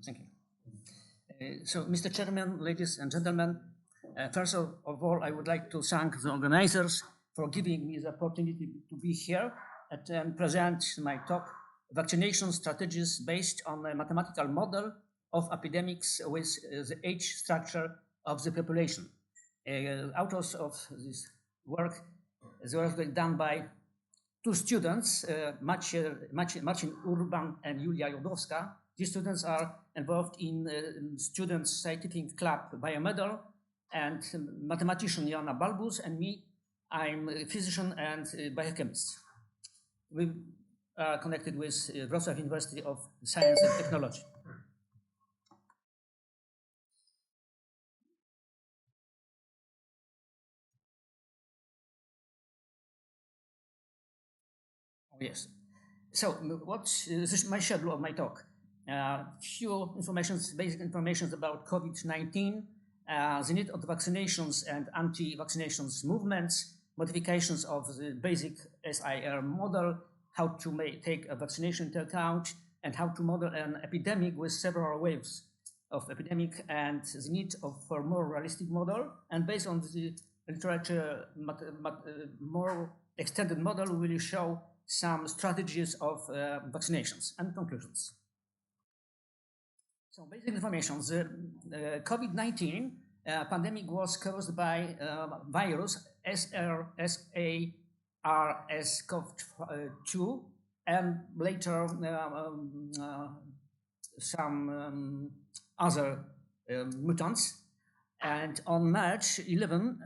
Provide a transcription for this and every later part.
Thank you. So, Mr. Chairman, ladies and gentlemen, first of all, I would like to thank the organizers for giving me the opportunity to be here and present my talk, Vaccination Strategies Based on a Mathematical Model of Epidemics with the Age Structure of the Population. Authors of this work, the work done by two students, Maciej Urban and Julia Jodłowska. These students are involved in Students' Scientific Club Biomedal, and mathematician Joanna Balbus, and me, I'm a physician and biochemist. We are connected with Wrocław University of Science and Technology. Oh, yes. So, this is my schedule of my talk. Few basic information about COVID-19, the need of the vaccinations and anti-vaccinations movements, modifications of the basic SIR model, how to take a vaccination into account, and how to model an epidemic with several waves of epidemic, and the need for more realistic model. And based on the literature, more extended model will show some strategies of vaccinations and conclusions. So basic information, the COVID-19 pandemic was caused by virus SARS-CoV-2 and later some other mutants. And on March 11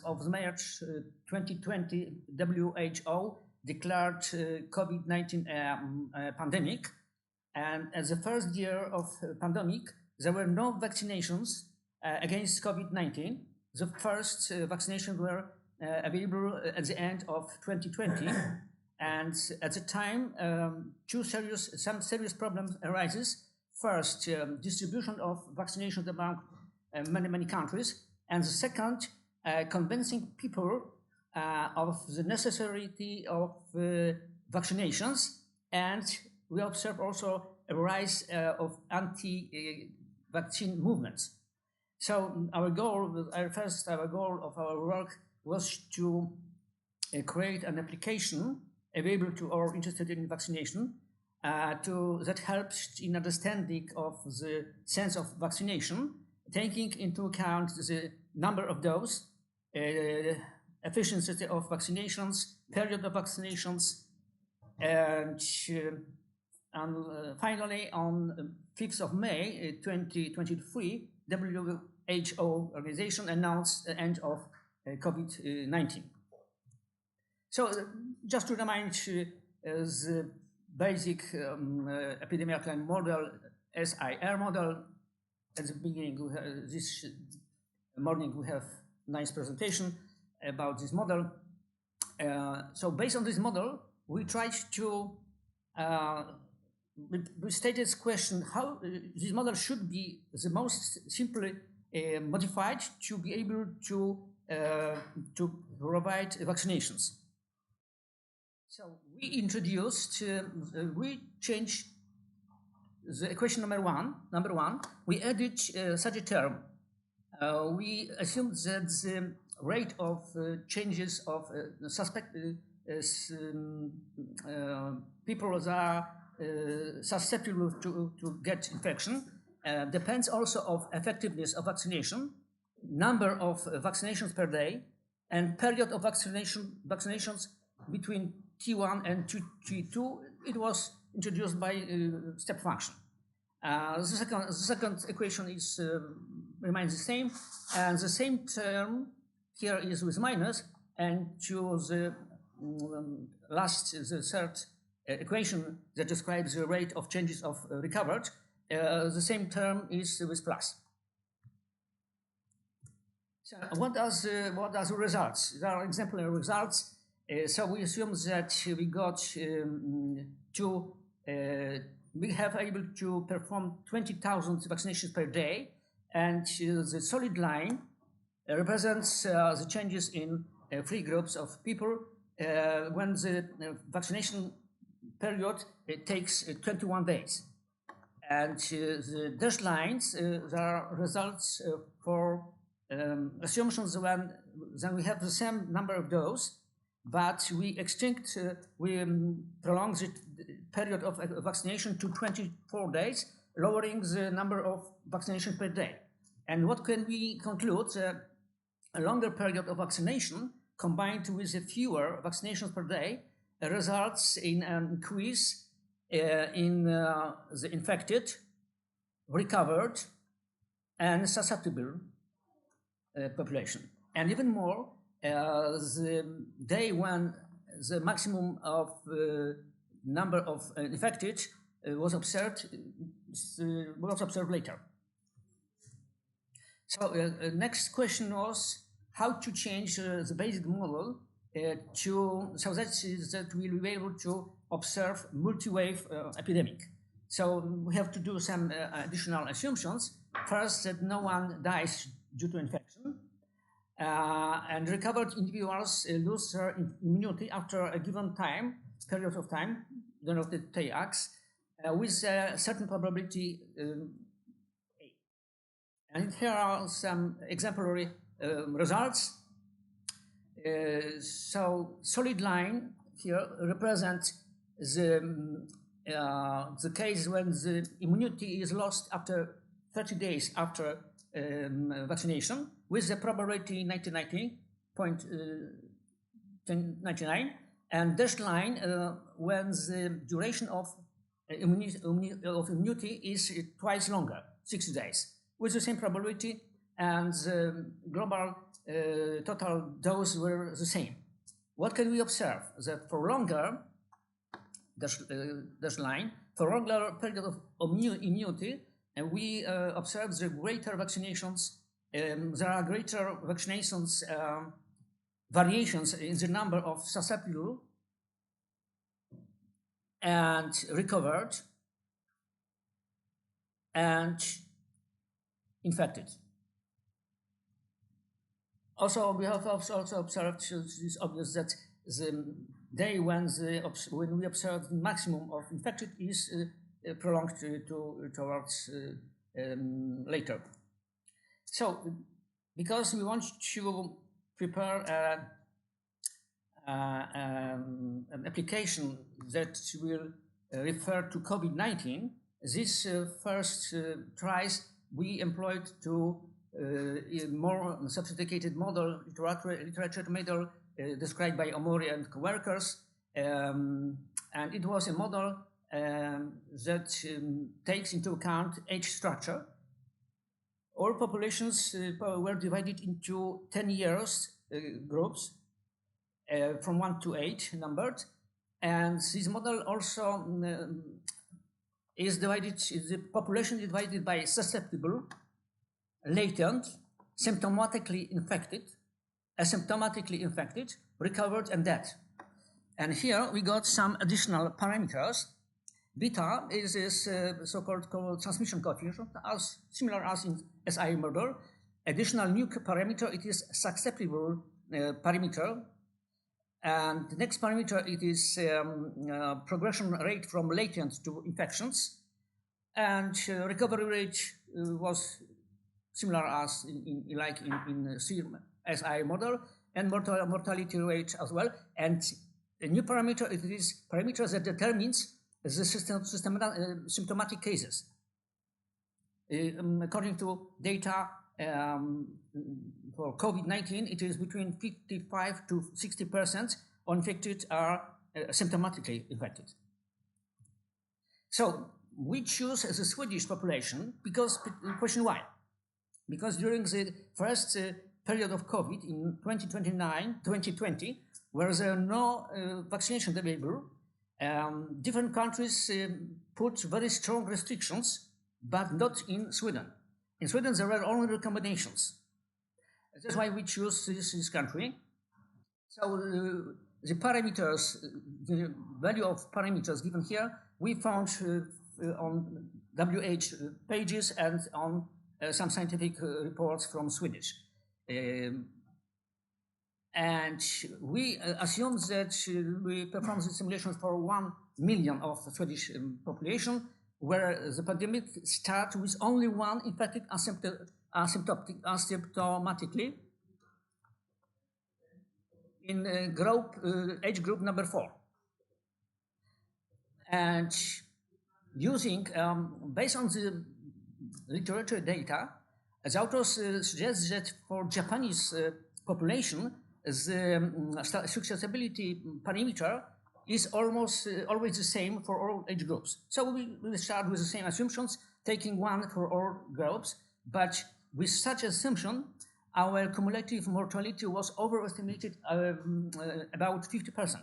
of March 2020, WHO declared COVID-19 pandemic. And as the first year of pandemic, there were no vaccinations against COVID-19. The first vaccinations were available at the end of 2020. And at the time, some serious problems arises. First, distribution of vaccinations among many countries. And the second, convincing people of the necessity of vaccinations. And we observe also a rise of anti-vaccine movements. So our goal of our work was to create an application available to all interested in vaccination that helps in understanding of the sense of vaccination, taking into account the number of doses, efficiency of vaccinations, period of vaccinations, and finally, on 5th of May 2023, WHO organization announced the end of COVID-19. So, just to remind the basic epidemiological model, SIR model. At the beginning, this morning we have a nice presentation about this model. So, based on this model, we tried to we stated this question: how this model should be the most simply modified to be able to provide vaccinations. So we changed the equation number one. We added such a term. We assumed that the rate of changes of people that are susceptible to get infection depends also of effectiveness of vaccination, number of vaccinations per day, and period of vaccinations between T1 and T2. It was introduced by step function. The second equation remains the same, and the same term here is with minus, and to the third equation that describes the rate of changes of recovered, the same term is with plus. So what are the results? There are exemplary results. So we assume that we got we have able to perform 20,000 vaccinations per day, and the solid line represents the changes in three groups of people when the vaccination period takes 21 days. And the dashed lines are results for assumptions when we have the same number of doses, but we prolong the period of vaccination to 24 days, lowering the number of vaccinations per day. And what can we conclude? A longer period of vaccination combined with fewer vaccinations per day results in an increase in the infected, recovered, and susceptible population. And even more, the day when the maximum of number of infected was observed later. So next question was how to change the basic model so that we will be able to observe multi-wave epidemic. So we have to do some additional assumptions. First, that no one dies due to infection, and recovered individuals lose their immunity after a given period of time, denoted TAX, with a certain probability A. And here are some exemplary results. So solid line here represents the case when the immunity is lost after 30 days after vaccination, with the probability 99.99, and dashed line when the duration of immunity is twice longer, 60 days, with the same probability, and the global total dose were the same. What can we observe? That for longer, dashed line, for longer period of immunity, and we observe the greater vaccinations. There are greater vaccinations variations in the number of susceptible and recovered and infected. Also, we have also observed, it's obvious that the day when we observe the maximum of infected is prolonged towards later. So, because we want to prepare an application that will refer to COVID-19, this first tries we employed to a more sophisticated model, literature model described by Omori and co-workers, and it was a model that takes into account age structure. All populations were divided into 10 years groups, from 1 to 8 numbered, and this model also is the population divided by susceptible, latent, symptomatically infected, asymptomatically infected, recovered, and dead. And here we got some additional parameters. Beta is this so-called transmission coefficient, similar as in SI model. Additional new parameter, it is susceptible parameter. And the next parameter, it is progression rate from latent to infections. And recovery rate was similar as in SI model, and mortality rate as well. And a new parameter, it is parameter that determines the symptomatic cases. According to data for COVID-19, it is between 55 to 60% infected are symptomatically infected. So we choose the Swedish population because, question why? Because during the first period of COVID in 2020, where there are no vaccination available, different countries put very strong restrictions, but not in Sweden. In Sweden, there were only recommendations. That's why we choose this country. So the parameters, the value of parameters given here, we found on WH pages and on some scientific reports from Swedish. And we assume that we perform the simulations for 1 million of the Swedish population, where the pandemic starts with only one infected asymptomatically in age group number 4. And using, based on the literature data, as authors suggest that for Japanese population, the susceptibility parameter is almost always the same for all age groups. So we start with the same assumptions, taking one for all groups, but with such assumption, our cumulative mortality was overestimated about 50%,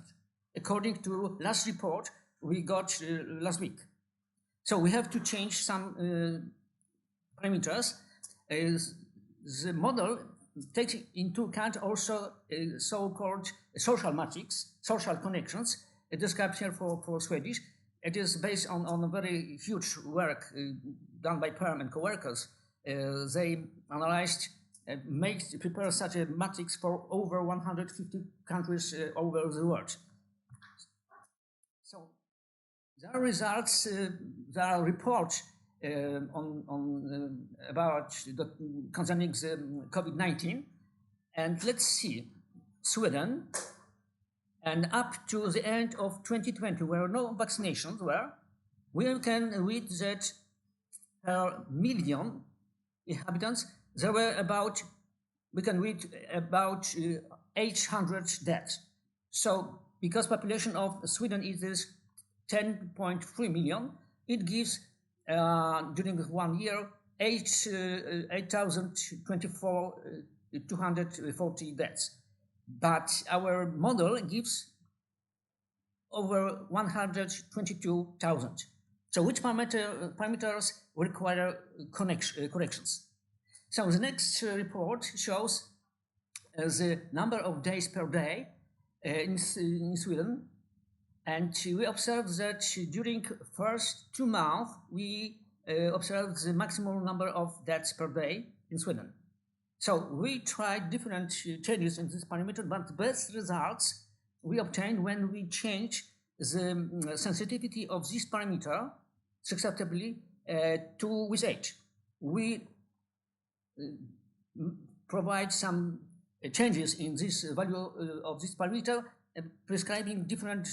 according to last report we got last week. So we have to change some parameters. The model takes into account also so-called social matrix, social connections. It is described here for Swedish. It is based on a very huge work done by Perm and co-workers. They analyzed, prepared such a matrix for over 150 countries over the world. So there are results, there are reports about concerning the COVID-19, and let's see, Sweden, and up to the end of 2020, where no vaccinations were, we can read that per million inhabitants, there were about, we can read about 800 deaths. So because population of Sweden is 10.3 million, it gives during 1 year 8,024 240 deaths. But our model gives over 122,000. So which parameters require corrections? So the next report shows the number of days per day in Sweden. And we observed that during first 2 months, we observed the maximum number of deaths per day in Sweden. So we tried different changes in this parameter, but the best results we obtained when we change the sensitivity of this parameter susceptibly with age. We provide some changes in this value of this parameter, prescribing different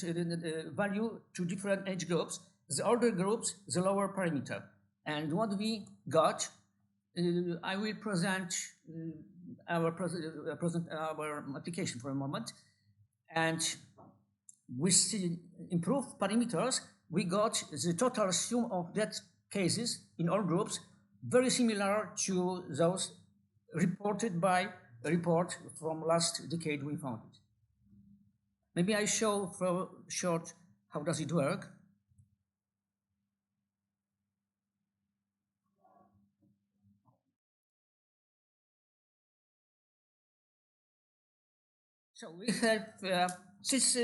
value to different age groups. The older groups, the lower parameter. And what we got, I will present our application for a moment. And with the improved parameters, we got the total sum of death cases in all groups very similar to those reported by a report from last decade we found it. Maybe I show for short how does it work. So we have this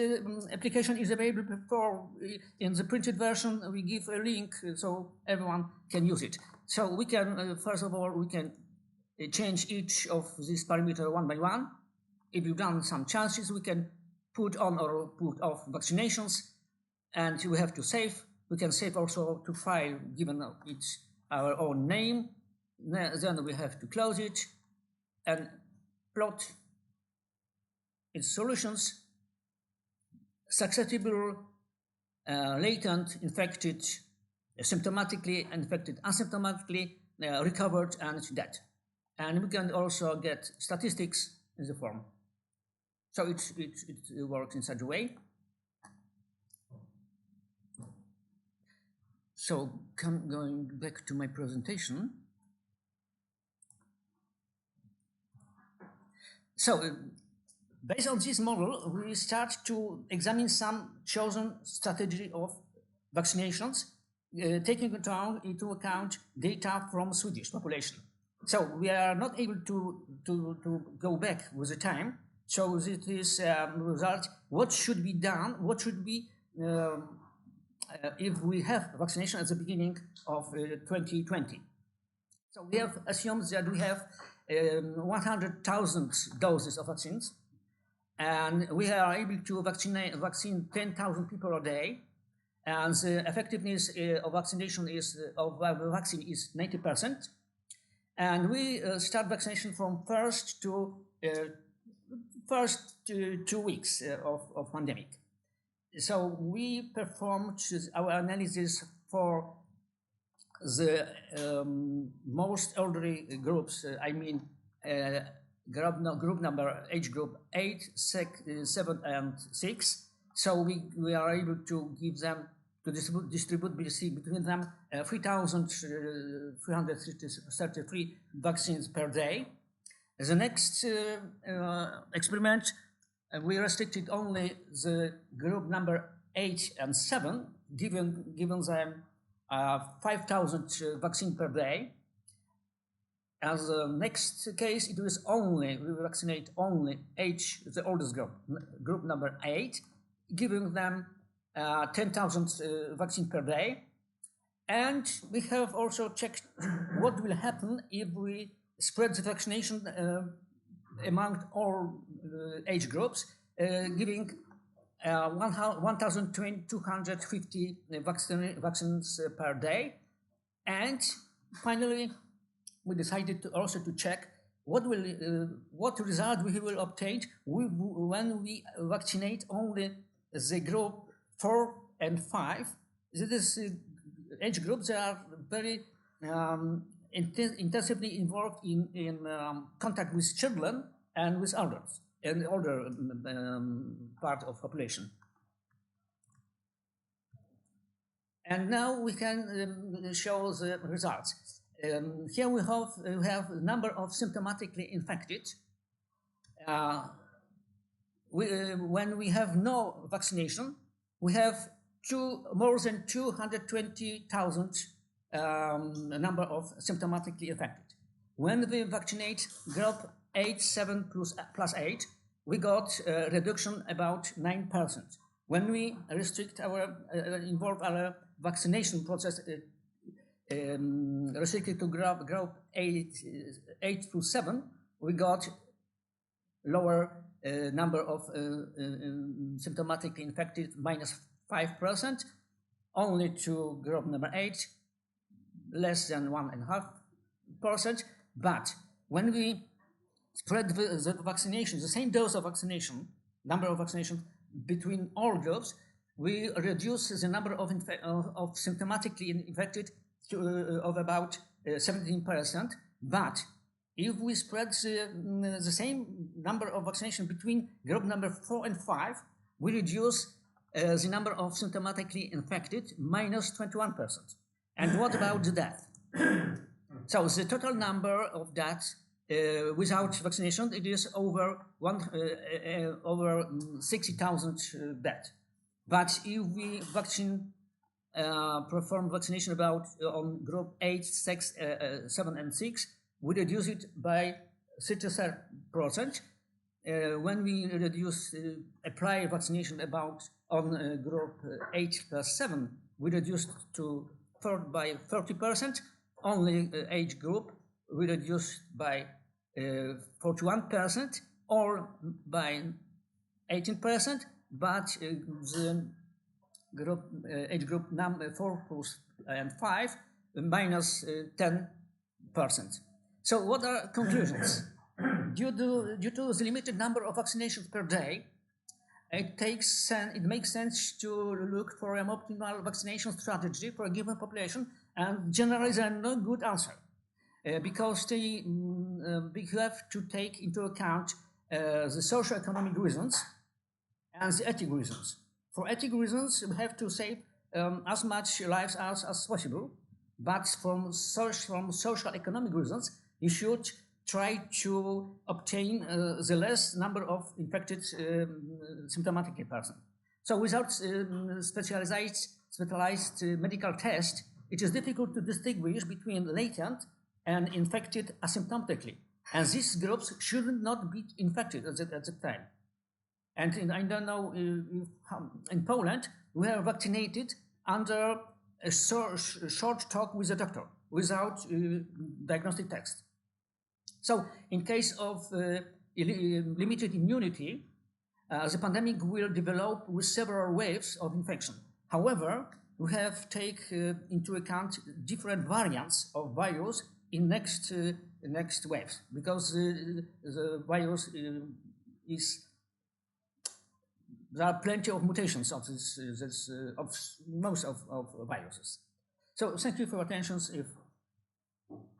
application is available before in the printed version. We give a link so everyone can use it. So we can first of all we can change each of these parameters one by one. If you've done some chances, we can put on or put off vaccinations, and we have to save. We can save also to file given it's our own name. Then we have to close it and plot its solutions, susceptible, latent, infected, symptomatically infected, asymptomatically, recovered, and dead. And we can also get statistics in the form. So it works in such a way. So going back to my presentation. So based on this model, we start to examine some chosen strategy of vaccinations, taking into account data from Swedish population. So we are not able to go back with the time. So it is result. What should be done? What should be if we have vaccination at the beginning of 2020? So we have assumed that we have 100,000 doses of vaccines, and we are able to vaccine 10,000 people a day. and the effectiveness of vaccination of the vaccine is 90%. And we start vaccination from first 2 weeks of pandemic. So we performed our analysis for the most elderly groups. I mean, group number, age group 8, 7, and 6. So we are able to give them, to distribute between them 3,333 vaccines per day. The next experiment, we restricted only the group number 8 and 7, given them 5,000 vaccine per day. As the next case, it was we vaccinate only the oldest group number 8, giving them 10,000 vaccine per day. And we have also checked what will happen if we spread the vaccination among all age groups, giving 1,250 vaccines per day. And finally, we decided to check what result we will obtain when we vaccinate only the group 4 and 5. This age groups, they are very intensively involved in contact with children and with adults and the older part of population. And now we can show the results. Here we have a number of symptomatically infected. When we have no vaccination, we have more than 220,000 number of symptomatically affected. When we vaccinate group 8, 7 plus 8, we got a reduction about 9%. When we restrict involve our vaccination process restricted to group 8 to 7, we got lower number of symptomatically infected, -5%, only to group number 8, less than 1.5%. But when we spread the vaccination, the same dose of vaccination, number of vaccination between all groups, we reduce the number of symptomatically infected of about 17%. But if we spread the same number of vaccination between group number 4 and 5, we reduce the number of symptomatically infected -21%. And what about the death? So the total number of deaths without vaccination, it is over 60,000 deaths. But if we perform vaccination on group 8, 6, 7, and 6, we reduce it by 30%. When we apply vaccination on group 8 plus 7, we reduced by 30%. Only age group we reduced by 41% or by 18%, but the age group number 4 and 5 -10%. So what are conclusions? Due to the limited number of vaccinations per day, it makes sense to look for an optimal vaccination strategy for a given population, and generally there are no good answer because we have to take into account the socio-economic reasons and the ethical reasons. For ethical reasons, we have to save as much lives as possible, but from social economic reasons, you should try to obtain the less number of infected symptomatic persons. So without specialized medical test, it is difficult to distinguish between latent and infected asymptomatically. And these groups should not be infected at the time. And I don't know, in Poland, we are vaccinated under a short talk with a doctor without diagnostic text. So in case of limited immunity, the pandemic will develop with several waves of infection. However, we have take into account different variants of virus in next waves, because the virus there are plenty of mutations of of most of viruses. So thank you for your attention. If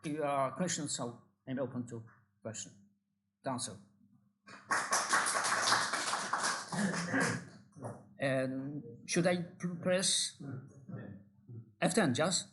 you are questions, so I'm open to question, answer. And should I press F10 just?